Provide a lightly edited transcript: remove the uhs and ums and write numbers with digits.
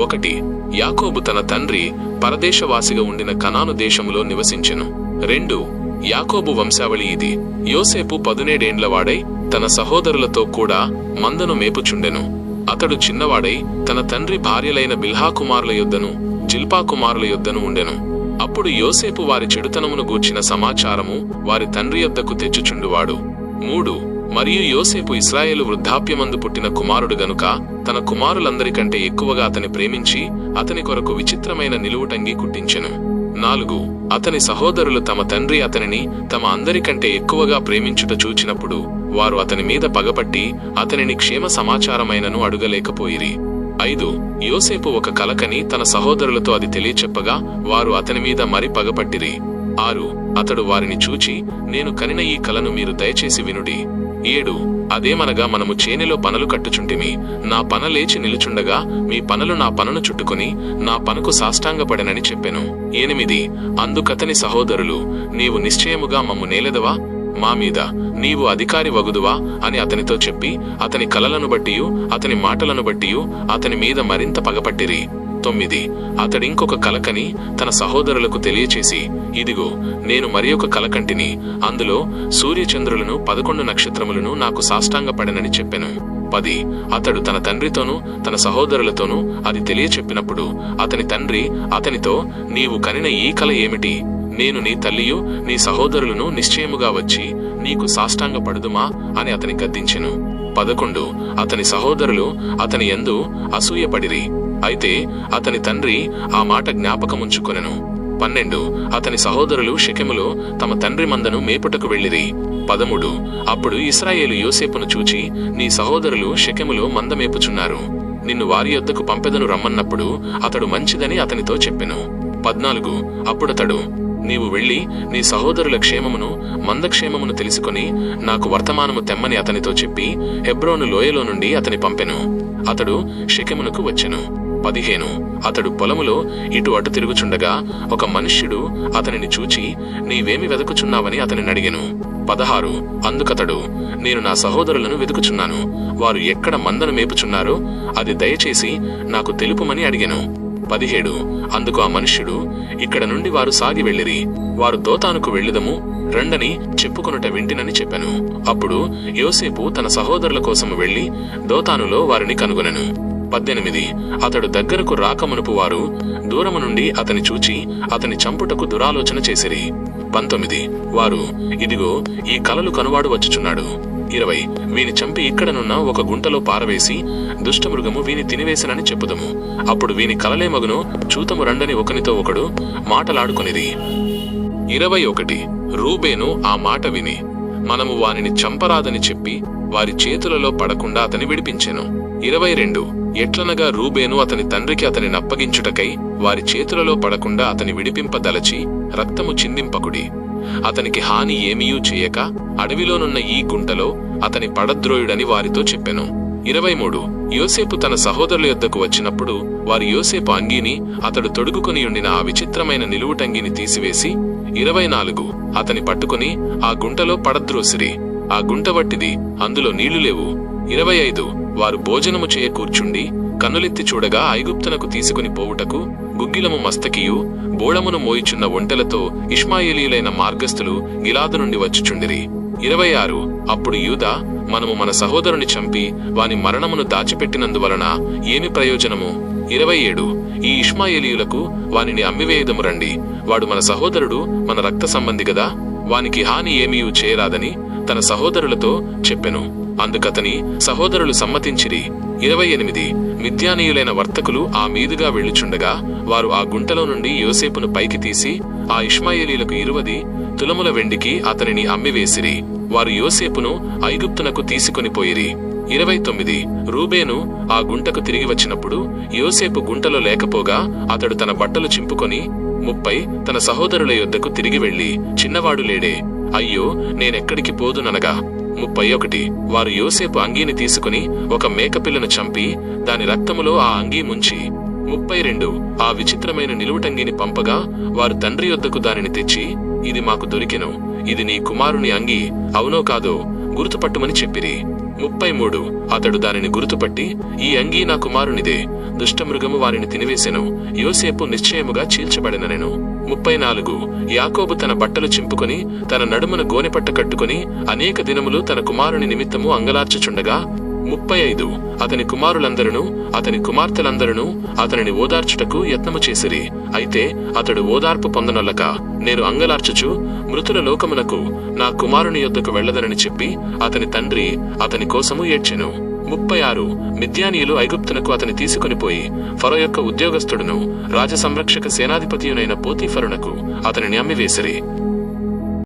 1. యాకోబు తన తండ్రి పరదేశవాసిగా ఉండిన కనాను దేశములో నివసించెను. 2. యాకోబు వంశావళి ఇది. యోసేపు 17 ఏండ్లవాడై తన సహోదరులతో కూడా మందను మేపుచుండెను. అతడు చిన్నవాడై తన తండ్రి భార్యలైన బిల్హా కుమారుల యొద్దను జిల్పా కుమారుల యొద్దను ఉండెను. అప్పుడు యోసేపు వారి చెడుతనమును గూర్చిన సమాచారము వారి తండ్రి యొద్దకు తెచ్చుచుండువాడు. 3. మరియు యోసేపు ఇశ్రాయేలు వృద్ధాప్యమందు పుట్టిన కుమారుడు గనుక తన కుమారులందరికంటే ఎక్కువగా అతని ప్రేమించి అతని కొరకు విచిత్రమైన నిలువుటంగి కుట్టించెను. 4. అతని సహోదరులు తమ తండ్రి అతనిని తమ అందరికంటే ఎక్కువగా ప్రేమించుట చూచినప్పుడు వారు అతని మీద పగపట్టి అతనిని క్షేమ సమాచారమైనను అడుగలేకపోయిరి. 5. యోసేపు ఒక కలకని తన సహోదరులతో అది తెలియచెప్పగా వారు అతని మీద మరి పగపట్టిరి. 6. అతడు వారిని చూచి, నేను కనిన ఈ కలను మీరు దయచేసి వినుడి. 7. అదేమనగా, మనము చేనిలో పనలు కట్టుచుంటిమి. నా పన లేచి నిలుచుండగా మీ పనలు నా పనను చుట్టుకుని నా పనకు సాష్టాంగపడెనని చెప్పెను. 8. అందుకతని సహోదరులు, నీవు నిశ్చయముగా మమ్ము నేలెదవా, మా మీద నీవు అధికారి వగుదువా అని అతనితో చెప్పి అతని కలలను బట్టియు అతని మాటలను బట్టియు అతని మీద మరింత పగపట్టిరి. 9. అతడింకొక కలకని తన సహోదరులకు తెలియచేసి, ఇదిగో నేను మరి ఒక కలకంటిని, అందులో సూర్యచంద్రులను 11 నక్షత్రములను నాకు సాష్టాంగపడెనని చెప్పెను. 10. అతడు తన తండ్రితోనూ తన సహోదరులతోనూ అది తెలియచెప్పినప్పుడు అతని తండ్రి అతనితో, నీవు కనిన ఈ కల ఏమిటి? నేను నీ తల్లియు నీ సహోదరులను నిశ్చయముగా వచ్చి నీకు సాష్టాంగపడుదుమా అని అతని గద్దించెను. 11. అతని సహోదరులు అతని యందు అసూయపడిరి. అయితే అతని తండ్రి ఆ మాట జ్ఞాపకముంచుకొనెను. 12. అతని సహోదరులు షెకెములో తమ తండ్రి మందను మేపుటకు వెళ్ళిరి. 13. అప్పుడు ఇశ్రాయేలు యోసేపును చూచి, నీ సహోదరులు షెకెములో మంద మేపుచున్నారు, నిన్ను వారి యొద్దకు పంపెదను రమ్మన్నప్పుడు అతడు మంచిదని అతనితో చెప్పెను. 14. అప్పుడతడు, నీవు వెళ్ళి నీ సహోదరుల క్షేమమును మందక్షేమమును తెలుసుకొని నాకు వర్తమానము తెమ్మని అతనితో చెప్పి హెబ్రోను లోయలో నుండి అతని పంపెను. అతడు షెకెమునకు వచ్చెను. 15. అతడు పొలములో ఇటు అటు తిరుగుచుండగా ఒక మనుష్యుడు అతనిని చూచి, నీవేమి వెదకుచున్నావని అతనిని అడిగెను. 16. అందుకతడు, నేను నా సహోదరులను వెతుకుచున్నాను, వారు ఎక్కడ మందను మేపుచున్నారో అది దయచేసి నాకు తెలుపుమని అడిగెను. 17. అందుకు ఆ మనుష్యుడు, ఇక్కడ నుండి వారు సాగి వెళ్ళిరి, వారు దోతానుకు వెళ్ళుదము రండని చెప్పుకొనుట వింటినని చెప్పెను. అప్పుడు యోసేపు తన సహోదరుల కోసము వెళ్లి దోతానులో వారిని కనుగొనెను. 18. అతడు దగ్గరకు రాకమునుపు వారు దూరము నుండి అతని చూచి అతని చంపుటకు దురాలోచన చేసిరి. 19. వారు, ఇదిగో ఈ కలలు కనువాడు వచ్చుచున్నాడు, 20. వీని చంపి ఇక్కడనున్న ఒక గుంటలో పారవేసి దుష్టమృగము వీని తినివేసినని చెప్పుదము, అప్పుడు వీని కలలే మగును చూతము రండని ఒకనితో ఒకడు మాటలాడుకొనిరి. 21. రూబేను ఆ మాట విని, మనము వానిని చంపరాదని చెప్పి వారి చేతులలో పడకుండా అతని విడిపించెను. 22. ఎట్లనగా రూబేను అతని తండ్రికి అతని నప్పగించుటకై వారి చేతులలో పడకుండా అతని విడిపింపదలచి, రక్తము చిందింపకుడి, అతనికి హాని ఏమీయూ చేయక అడవిలోనున్న ఈ గుంటలో అతని పడద్రోయుడని వారితో చెప్పెను. 23. యోసేపు తన సహోదరుల యొద్దకు వచ్చినప్పుడు వారు యోసేపు అంగీని అతడు తొడుగుకొనియుండిన ఆ విచిత్రమైన నిలువుటంగిని తీసివేసి 24. అతని పట్టుకుని ఆ గుంటలో పడద్రోసిరి. ఆ గుంట వట్టిది, అందులో నీళ్లు లేవు. 25. వారు భోజనము చేయ కూర్చుండి కన్నులెత్తి చూడగా ఐగుప్తునకు తీసుకుని పోవుటకు గుగ్గిలము మస్తకియు బోళమును మోయిచున్న ఒంటెలతో ఇష్మాయేలీయులైన మార్గస్థులు గిలాదు నుండి వచ్చుచుండిరి. 26. అప్పుడు యూదా, మనము మన సహోదరుని చంపి వాని మరణమును దాచిపెట్టినందువలన ఏమి ప్రయోజనము? 27. ఈ ఇష్మాయేలీయులకు వానిని అమ్మివేయదము రండి, వాడు మన సహోదరుడు, మన రక్త సంబంధి గదా, వానికి హాని ఏమీయూ చేయరాదని తన సహోదరులతో చెప్పెను. అందుకతని సహోదరులు సమ్మతించిరి. 28. మిద్యానీయులైన వర్తకులు ఆ మీదుగా వెళ్ళుచుండగా వారు ఆ గుంటలో నుండి యోసేపును పైకి తీసి ఆ ఇష్మాయేలీలకు 20 తులముల వెండికి అతనిని అమ్మివేసిరి. వారు యోసేపును ఐగుప్తునకు తీసుకొని పోయిరి. 29. రూబేను ఆ గుంటకు తిరిగి వచ్చినప్పుడు యోసేపు గుంటలో లేకపోగా అతడు తన బట్టలు చింపుకొని 30 తన సహోదరుల యొద్దకు తిరిగి వెళ్లి, చిన్నవాడు లేడే, అయ్యో నేనెక్కడికి పోదుననగా 31. వారు యోసేపు అంగీని తీసుకుని ఒక మేకపిల్లను చంపి దాని రక్తములో ఆ అంగీ ముంచి 32 ఆ విచిత్రమైన నిలువుటంగిని పంపగా వారు తండ్రి యొద్దకు దానిని తెచ్చి, ఇది మాకు దొరికెను, ఇది నీ కుమారుని అంగీ, అవునో కాదో గుర్తుపట్టుమని చెప్పిరి. 33 అతడు దానిని గుర్తుపట్టి, ఈ అంగీ నా కుమారునిదే, దుష్టమృగము వారిని తినివేసెను, యోసేపు నిశ్చయముగా చీల్చబడిననెను. 34 యాకోబు తన బట్టలు చింపుకొని తన నడుమున గోనెపట్ట కట్టుకొని అనేక దినములు తన కుమారుని నిమిత్తము అంగలార్చుచుండగా 35 అతని కుమారులందరూ అతని కుమార్తెలందరూ అతనిని ఓదార్చుటకు యత్నము చేసిరి. అయితే అతడు ఓదార్పు పొందనొల్లక, నేను అంగలార్చుచు మృతుల లోకమునకు నా కుమారుని యొద్దకు వెళ్లదనని చెప్పి అతని తండ్రి అతని కోసము ఏడ్చెను. 36 మిద్యానీయులు ఐగుప్తునకు అతని తీసుకొని పోయి ఫరో యొక్క ఉద్యోగస్తుడును రాజ సంరక్షక సేనాధిపతియునైన పోతీఫరునకు అతనిని అమ్మివేసిరి.